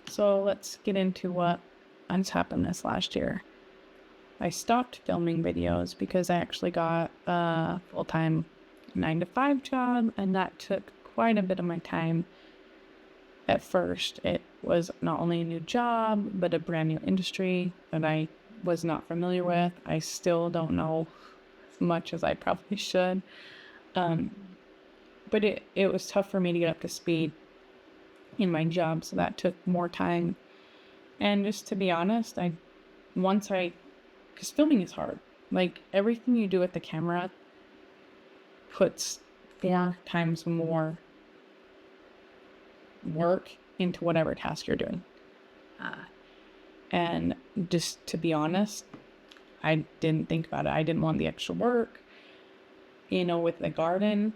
So let's get into what has happened this last year. I stopped filming videos because I actually got a full-time 9-to-5 job, and that took quite a bit of my time. At first, it was not only a new job, but a brand new industry that I was not familiar with. I still don't know as much as I probably should. But it was tough for me to get up to speed in my job, so that took more time. And just to be honest, because filming is hard. Like, everything you do with the camera puts 4 times more work into whatever task you're doing. And just to be honest, I didn't think about it. I didn't want the extra work, with the garden.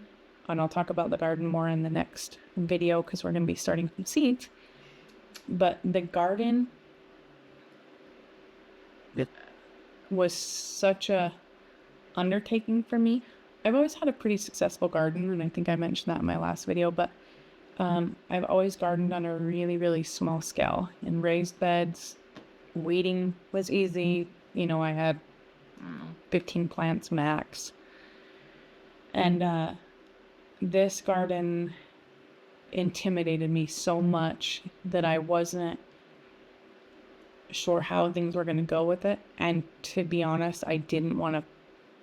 And I'll talk about the garden more in the next video because we're going to be starting from seeds. But the garden was such a undertaking for me. I've always had a pretty successful garden, and I think I mentioned that in my last video, but I've always gardened on a really, really small scale in raised beds. Weeding was easy. I had 15 plants max. And this garden intimidated me so much that I wasn't sure how things were going to go with it. And to be honest, I didn't want to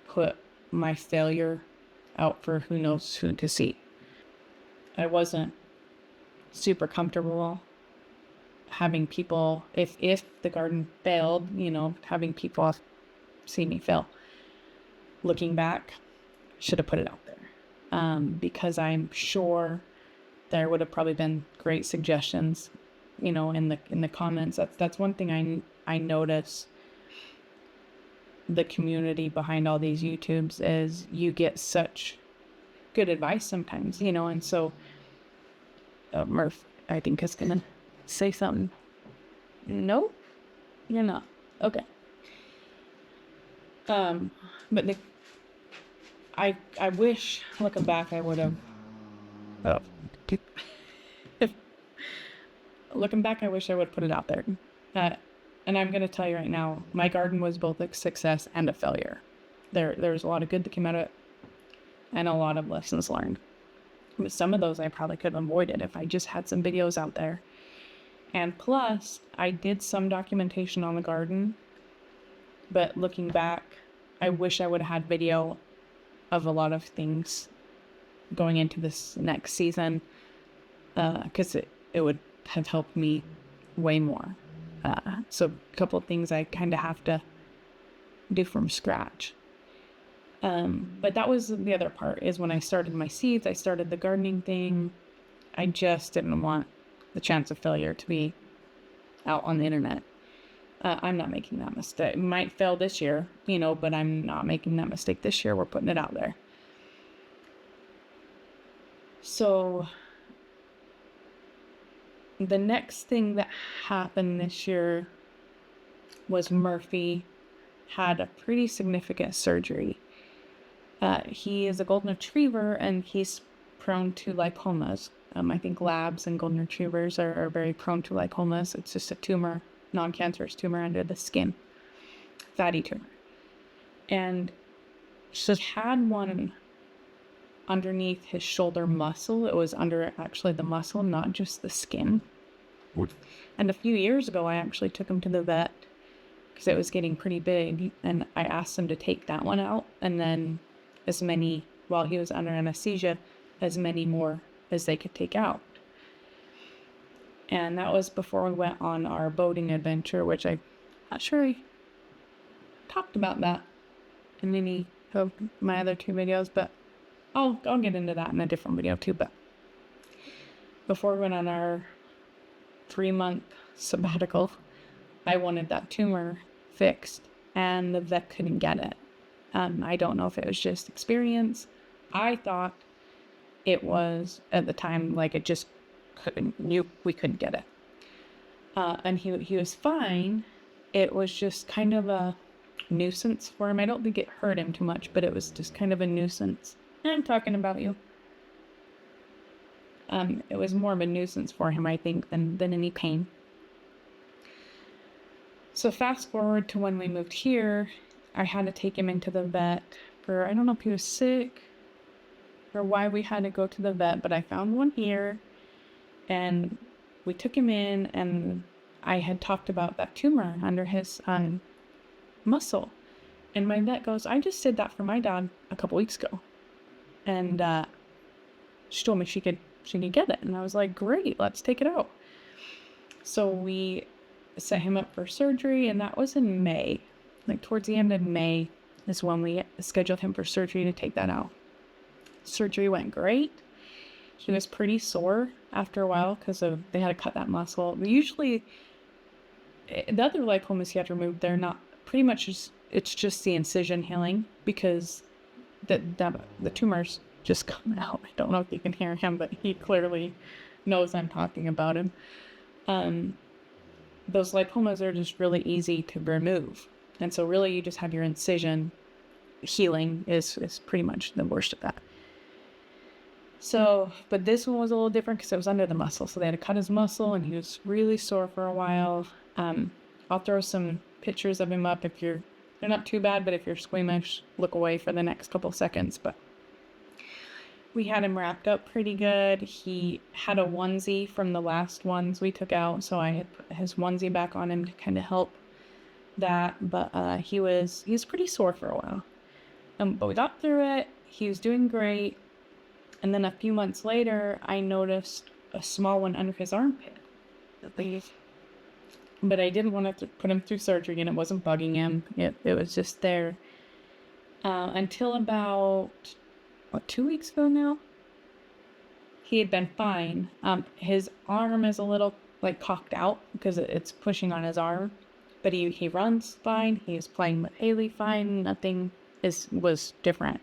put my failure out for who knows who to see. I wasn't super comfortable having people, if the garden failed, having people see me fail. Looking back, should have put it out there, because I'm sure there would have probably been great suggestions, in the comments. That's one thing I notice. The community behind all these YouTubes is you get such good advice sometimes, and so Murph, I think, is gonna say something. No, you're not. Okay. But I wish, looking back, I would have. Oh. Looking back, I wish I would have put it out there. And I'm going to tell you right now, my garden was both a success and a failure. There was a lot of good that came out of it, and a lot of lessons learned. But some of those I probably could have avoided if I just had some videos out there. And plus, I did some documentation on the garden, but looking back, I wish I would have had video of a lot of things going into this next season, because it would have helped me way more. So a couple of things I kind of have to do from scratch. But that was the other part, is when I started my seeds, I started the gardening thing. I just didn't want the chance of failure to be out on the internet. I'm not making that mistake. It might fail this year, but I'm not making that mistake this year. We're putting it out there. So the next thing that happened this year was Murphy had a pretty significant surgery. He is a golden retriever, and he's prone to lipomas. I think labs and golden retrievers are very prone to lipomas. It's just a tumor, non-cancerous tumor under the skin, fatty tumor. And he had one underneath his shoulder muscle. It was under actually the muscle, not just the skin. And a few years ago, I actually took him to the vet because it was getting pretty big, and I asked him to take that one out, and then as many, while he was under anesthesia, as many more as they could take out. And that was before we went on our boating adventure, which I'm not sure I talked about that in any of my other 2 videos, but I'll get into that in a different video too. But before we went on our 3-month sabbatical, I wanted that tumor fixed, and the vet couldn't get it. I don't know if it was just experience. I thought it was, at the time, like it just we couldn't get it. And he was fine. It was just kind of a nuisance for him. I don't think it hurt him too much, but it was just kind of a nuisance. I'm talking about you. It was more of a nuisance for him, I think, than any pain. So fast forward to when we moved here, I had to take him into the vet for, I don't know if he was sick or why we had to go to the vet, but I found one here and we took him in, and I had talked about that tumor under his muscle. And my vet goes, I just did that for my dad a couple weeks ago. And she told me she could get it. And I was like, great, let's take it out. So we set him up for surgery, and that was in May. Like towards the end of May is when we scheduled him for surgery to take that out. Surgery went great. He was pretty sore after a while because they had to cut that muscle. Usually, the other lipomas he had removed, they're not pretty much it's just the incision healing because the tumors just come out. I don't know if you can hear him, but he clearly knows I'm talking about him. Those lipomas are just really easy to remove. And so really you just have your incision healing is pretty much the worst of that. So, but this one was a little different because it was under the muscle. So they had to cut his muscle and he was really sore for a while. I'll throw some pictures of him up they're not too bad, but if you're squeamish, look away for the next couple seconds. But we had him wrapped up pretty good. He had a onesie from the last ones we took out, so I had put his onesie back on him to kind of help that. But he was pretty sore for a while. But we got through it. He was doing great. And then a few months later, I noticed a small one under his armpit. But I didn't want to put him through surgery, and it wasn't bugging him. It was just there. Until about, 2 weeks ago now? He had been fine. His arm is a little, cocked out because it's pushing on his arm. But he runs fine. He's playing with Haley fine. Nothing was different.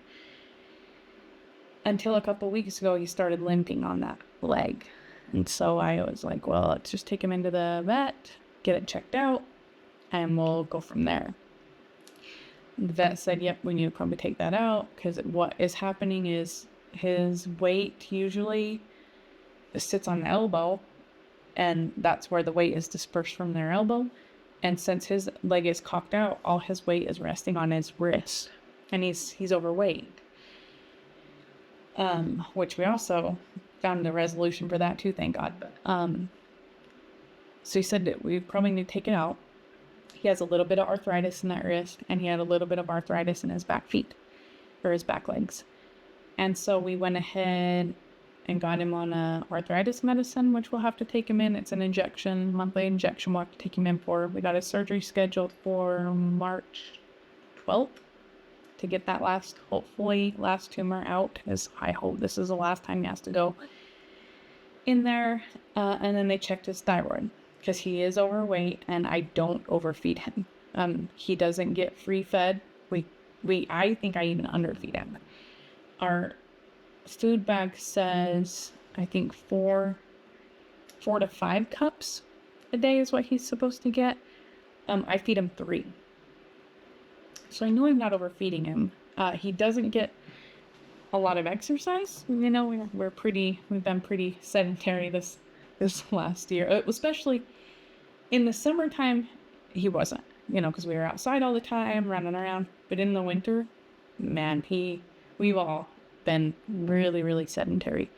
Until a couple weeks ago, he started limping on that leg. And so I was like, well, let's just take him into the vet, get it checked out, and we'll go from there. The vet said, yep, we need to probably take that out because what is happening is his weight usually sits on the elbow, and that's where the weight is dispersed from their elbow. And since his leg is cocked out, all his weight is resting on his wrist, and he's overweight. Which we also found a resolution for that too, thank God. But so he said that we probably need to take it out. He has a little bit of arthritis in that wrist, and he had a little bit of arthritis in his back feet, or his back legs. And so we went ahead and got him on arthritis medicine, which we'll have to take him in. It's an injection, monthly injection we'll have to take him in for. We got his surgery scheduled for March 12th. To get that hopefully last tumor out, as I hope this is the last time he has to go in there. And then they checked his thyroid because he is overweight, and I don't overfeed him. He doesn't get free fed. I think I even underfeed him. Our food bag says, I think 4 to 5 cups a day is what he's supposed to get. I feed him 3. So I know I'm not overfeeding him. He doesn't get a lot of exercise. You know, we've been pretty sedentary this last year, especially in the summertime. He wasn't, because we were outside all the time, running around. But in the winter, man, we've all been really, really sedentary.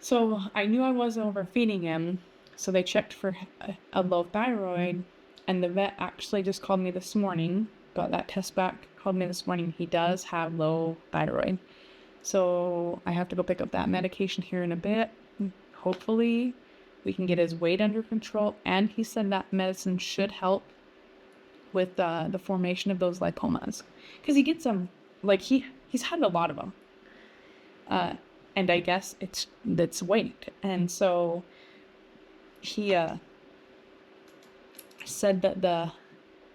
So I knew I wasn't overfeeding him. So they checked for a low thyroid, and the vet actually just called me this morning. Got that test back, called me this morning. He does have low thyroid. So I have to go pick up that medication here in a bit. Hopefully we can get his weight under control. And he said that medicine should help with the formation of those lipomas. Because he gets them, he's had a lot of them. And I guess it's weight. And so he said that the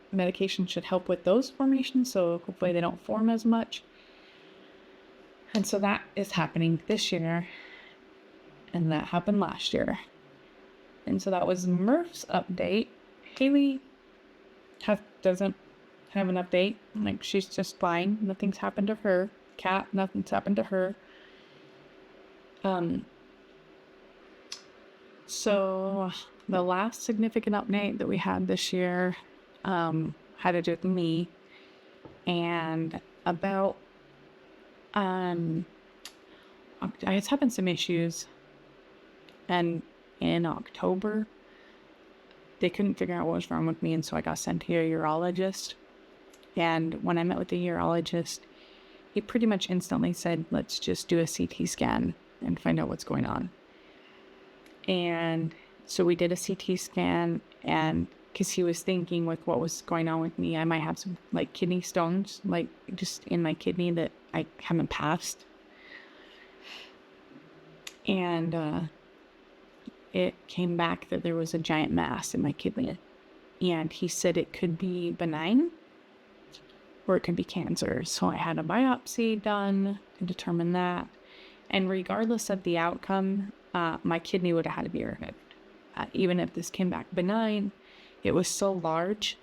medication should help with those formations, so hopefully they don't form as much. And so that is happening this year, and that happened last year. And so that was Murph's update. Haley doesn't have an update. She's just fine. Nothing's happened to her. Kat, nothing's happened to her. So the last significant update that we had this year had to do with me, and about I was having some issues, and in October they couldn't figure out what was wrong with me, and so I got sent to a urologist. And when I met with the urologist, he pretty much instantly said, let's just do a CT scan and find out what's going on. And so we did a CT scan, and because he was thinking with what was going on with me, I might have some like kidney stones, like just in my kidney that I haven't passed. And it came back that there was a giant mass in my kidney. And he said it could be benign or it could be cancer. So I had a biopsy done to determine that. And regardless of the outcome, my kidney would have had to be removed. Even if this came back benign, it was so large,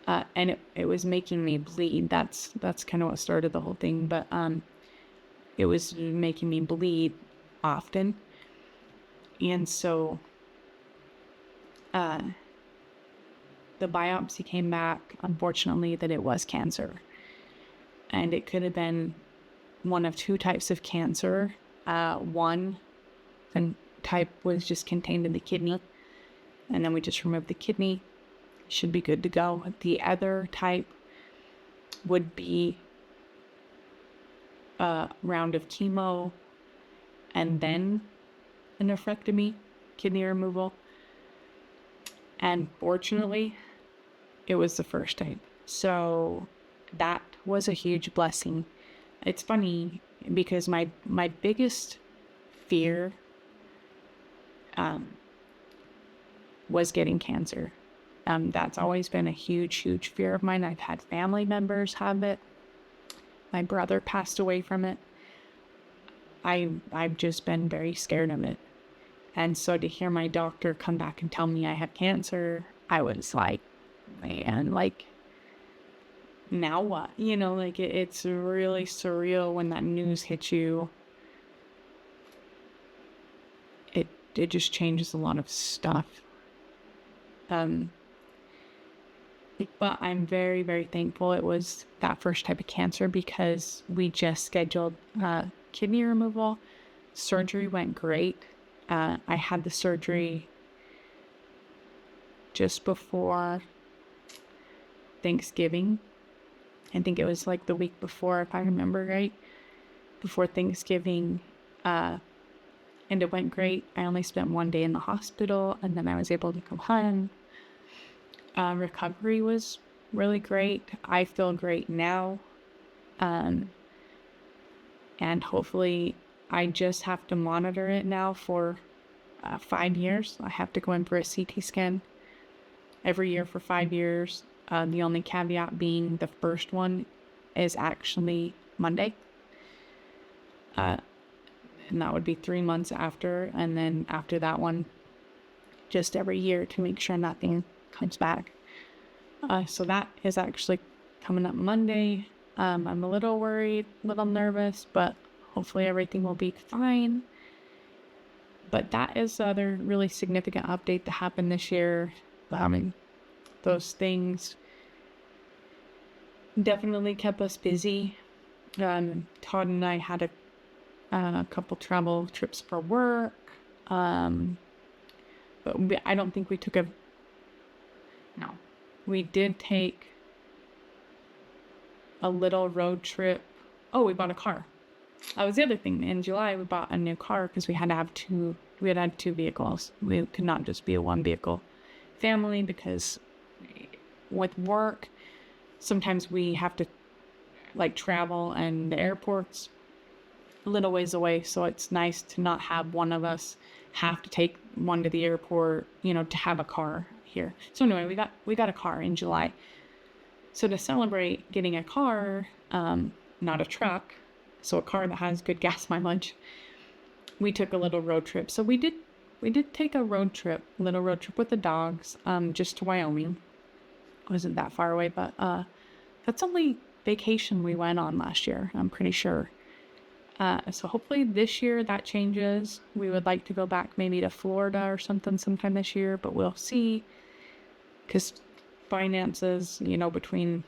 and it was making me bleed. That's kind of what started the whole thing. But it was making me bleed often, and so the biopsy came back, unfortunately, that it was cancer, and it could have been one of two types of cancer. One type was just contained in the kidney, and then we just removed the kidney. Should be good to go. The other type would be a round of chemo and then a nephrectomy, kidney removal. And fortunately, it was the first type. So that was a huge blessing. It's funny because my biggest fear was getting cancer. That's always been a huge fear of mine. I've had family members have it. My brother passed away from it. I've just been very scared of it. And so to hear my doctor come back and tell me I have cancer, I was like, man, like, now what? You know, like it's really surreal when that news hits you. It just changes a lot of stuff. But I'm very thankful it was that first type of cancer, because we just scheduled kidney removal. Surgery went great. I had the surgery just before Thanksgiving. I think it was like the week before, if I remember right, before Thanksgiving. And it went great. I only spent 1 day in the hospital, and then I was able to come home. Recovery was really great. I feel great now. And hopefully I just have to monitor it now for 5 years. I have to go in for a CT scan every year for 5 years. The only caveat being the first one is actually Monday. And that would be 3 months after. And then after that one, just every year to make sure nothing comes back. So that is actually coming up Monday. I'm a little worried, a little nervous, but hopefully everything will be fine. But that is the other really significant update that happened this year. Those things definitely kept us busy. Todd and I had a couple travel trips for work. But I don't think we took no. We did take a little road trip. Oh, we bought a car. That was the other thing. In July, we bought a new car because we had to have two vehicles. We could not just be a one vehicle family, because with work, sometimes we have to like travel, and the airport's a little ways away. So it's nice to not have one of us have to take one to the airport, to have a car here. So anyway, we got a car in July. So to celebrate getting a car, not a truck, so a car that has good gas mileage, we took a little road trip. So we did take a little road trip with the dogs, just to Wyoming. It wasn't that far away, but that's the only vacation we went on last year, I'm pretty sure. So hopefully this year that changes. We would like to go back maybe to Florida or something sometime this year, but we'll see. Because finances, between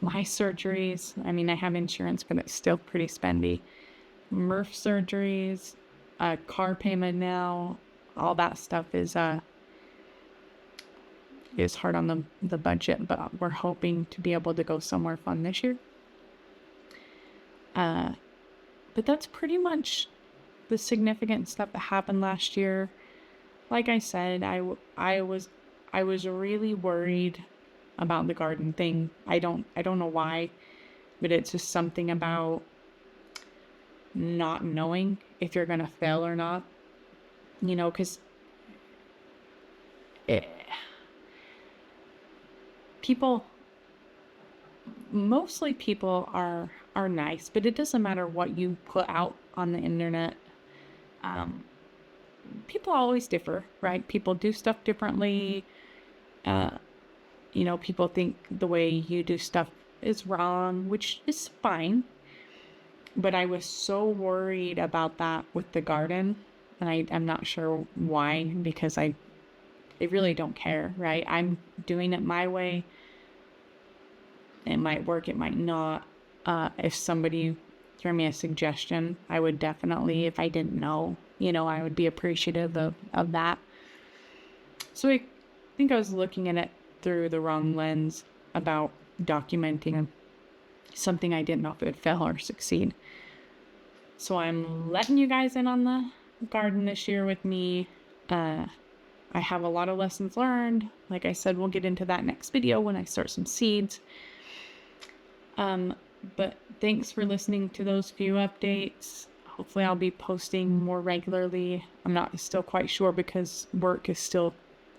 my surgeries, I mean, I have insurance, but it's still pretty spendy. Murph surgeries, car payment now, all that stuff is hard on the budget, but we're hoping to be able to go somewhere fun this year. But that's pretty much the significant stuff that happened last year. Like I said, I was really worried about the garden thing. I don't know why, but it's just something about not knowing if you're gonna fail or not. Because mostly people are nice, but it doesn't matter what you put out on the internet. People always differ, right? People do stuff differently. People think the way you do stuff is wrong, which is fine. But I was so worried about that with the garden, and I'm not sure why, because I really don't care, right? I'm doing it my way. It might work, it might not. If somebody threw me a suggestion, I would definitely, if I didn't know, I would be appreciative of that. So I think I was looking at it through the wrong lens about documenting something I didn't know if it would fail or succeed. So I'm letting you guys in on the garden this year with me. I have a lot of lessons learned. Like I said, we'll get into that next video when I start some seeds. But thanks for listening to those few updates. Hopefully I'll be posting more regularly. I'm not still quite sure because work still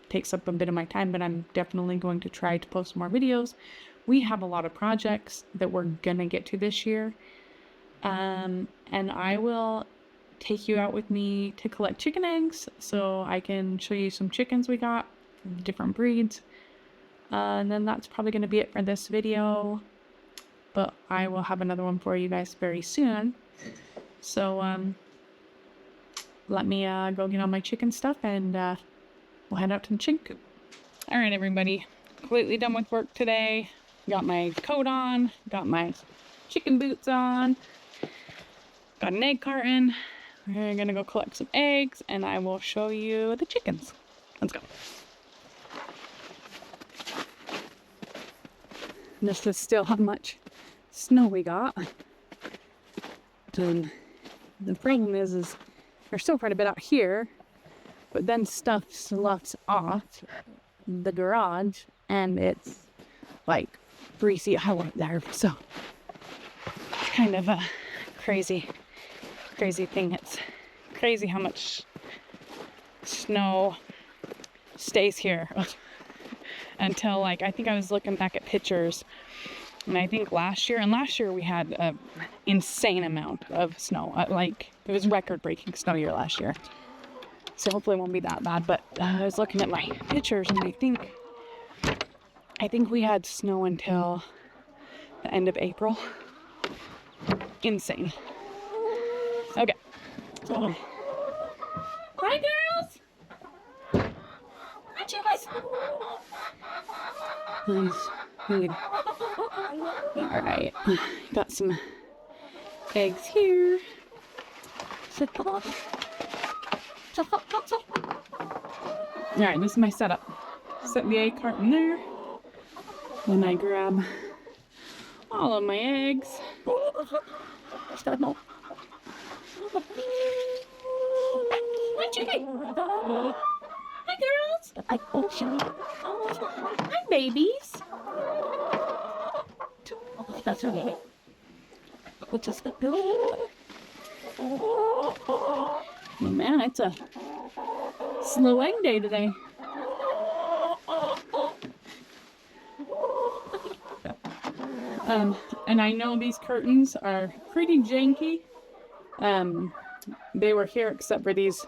takes up a bit of my time, but I'm definitely going to try to post more videos. We have a lot of projects that we're gonna get to this year. And I will take you out with me to collect chicken eggs so I can show you some chickens we got, different breeds. And then that's probably going to be it for this video. But I will have another one for you guys very soon. So let me go get on my chicken stuff and we'll head out to the chicken coop. All right, everybody. Completely done with work today. Got my coat on. Got my chicken boots on. Got an egg carton. We're going to go collect some eggs and I will show you the chickens. Let's go. This is still how much snow we got. And the problem is there's still quite a bit out here, but then stuff sloughs off the garage and it's like 3 feet high up there. So it's kind of a crazy thing. It's crazy how much snow stays here until, like, I think I was looking back at pictures, and I think last year we had an insane amount of snow. Like, it was record-breaking snow year last year. So hopefully it won't be that bad. But I was looking at my pictures, and I think we had snow until the end of April. Insane. Okay. Hi, girls. Hi, chickens. Nice. Good. All right. Got some eggs here. All right, this is my setup. Set the egg carton there. Then I grab all of my eggs. Hi, chicken. Hi, girls. Hi, babies. That's okay. Oh, man, it's a slow egg day today. And I know these curtains are pretty janky. They were here except for these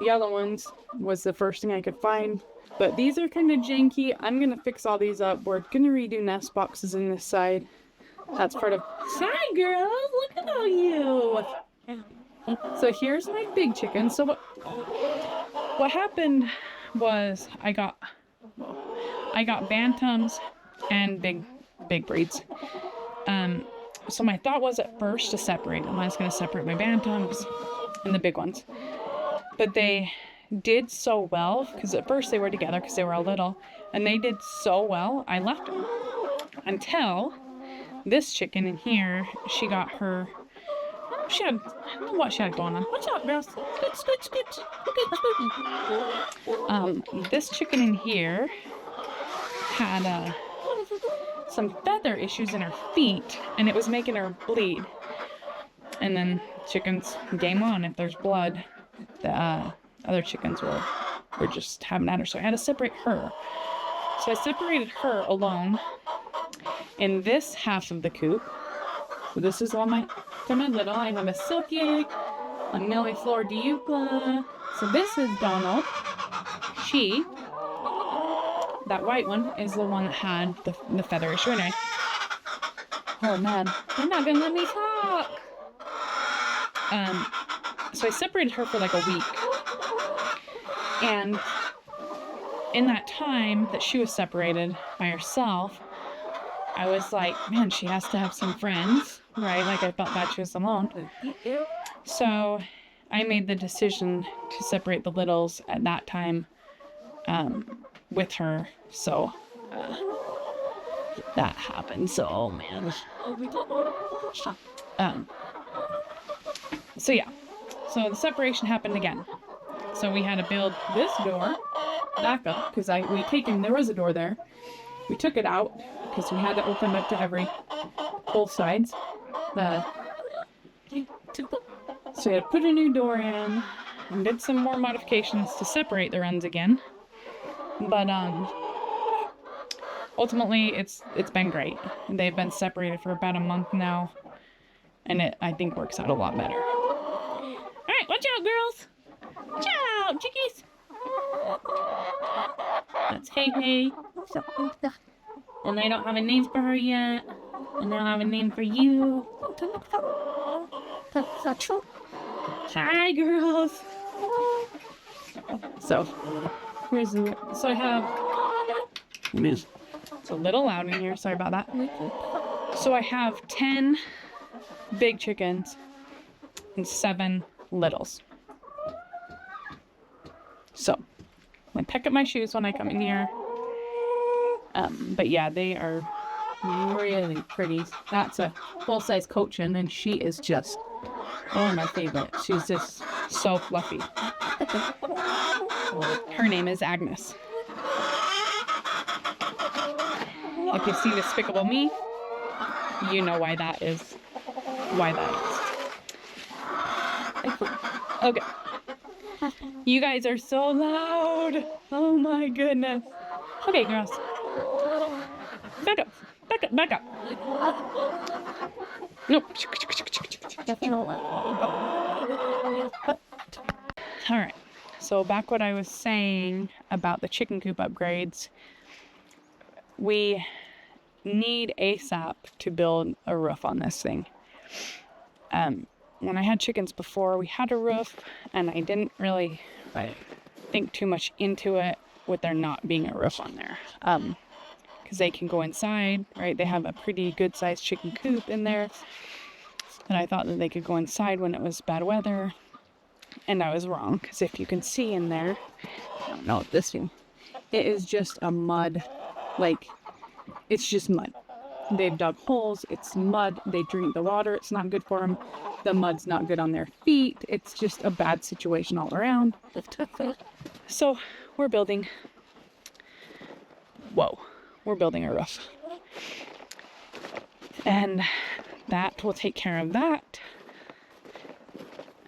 yellow ones was the first thing I could find. But these are kind of janky. I'm going to fix all these up. We're going to redo nest boxes in this side. That's part of... Hi, girls! Look at all you! So here's my big chicken. So what happened was I got bantams and big breeds. So my thought was at first to separate them. I was going to separate my bantams and the big ones. But they did so well, because at first they were together because they were all little, and they did so well, I left them. Until this chicken in here, she had, I don't know what she had going on. What's up, girls? This chicken in here had some feather issues in her feet, and it was making her bleed. And then chickens, game on. If there's blood, the other chickens were just having at her. So I had to separate her. So I separated her alone in this half of the coop. So this is all my little. I have a silky egg, a milliflor diucla. So this is Donald. That white one, is the one that had the feather issue. Anyway. Oh man, they're not gonna let me talk. So I separated her for like a week. And in that time that she was separated by herself, I was like, man, she has to have some friends, right? Like I felt bad she was alone. So I made the decision to separate the littles at that time with her. So that happened. So, oh man. So yeah. So the separation happened again. So we had to build this door back up because there was a door there. We took it out because we had to open it to both sides. So we had to put a new door in and did some more modifications to separate the runs again. But ultimately it's been great. They've been separated for about a month now, and it, I think, works out a lot better. Alright, watch out, girls! Watch out, chickies! That's Hey. And I don't have a name for her yet. And I don't have a name for you. Hi, girls! So I have... It's a little loud in here, sorry about that. So I have 10 big chickens and 7 littles. So, I pick up my shoes when I come in here. But yeah, they are really pretty. That's a full-size Cochin, and she is just, my favorite. She's just so fluffy. Her name is Agnes. If you see Despicable Me, you know why that is. Okay. You guys are so loud. Oh my goodness. Okay, girls. Back up. Nope. Alright. So back what I was saying about the chicken coop upgrades. We need ASAP to build a roof on this thing. When I had chickens before, we had a roof, and I didn't really think too much into it with there not being a roof on there. Because they can go inside, right? They have a pretty good-sized chicken coop in there. And I thought that they could go inside when it was bad weather. And I was wrong, because if you can see in there, I don't know if this thing, it is just a mud, it's just mud. They've dug holes, it's mud, they drink the water, it's not good for them. The mud's not good on their feet. It's just a bad situation all around. So we're building a roof. And that will take care of that.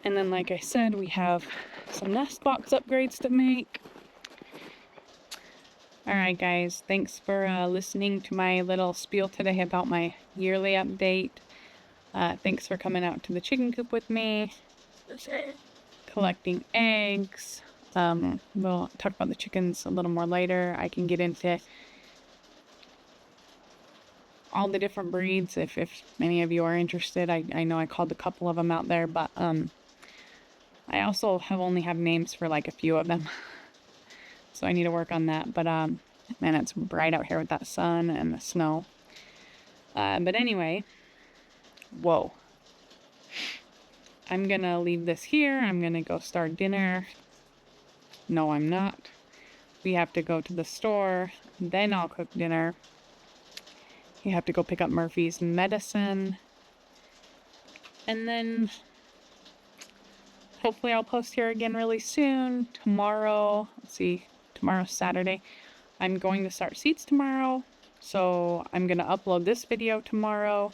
And then, like I said, we have some nest box upgrades to make. Alright guys, thanks for listening to my little spiel today about my yearly update. Thanks for coming out to the chicken coop with me, collecting eggs. We'll talk about the chickens a little more later. I can get into all the different breeds. If many of you are interested, I know I called a couple of them out there, but I also only have names for like a few of them. So I need to work on that. But man, it's bright out here with that sun and the snow. But anyway, whoa. I'm gonna leave this here. I'm gonna go start dinner. No, I'm not. We have to go to the store. Then I'll cook dinner. You have to go pick up Murphy's medicine. And then hopefully I'll post here again really soon. Tomorrow, let's see, tomorrow's Saturday. I'm going to start seeds tomorrow. So I'm going to upload this video tomorrow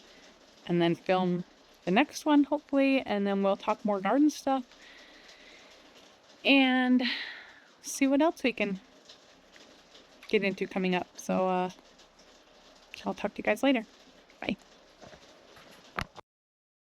and then film the next one, hopefully. And then we'll talk more garden stuff and see what else we can get into coming up. So I'll talk to you guys later. Bye.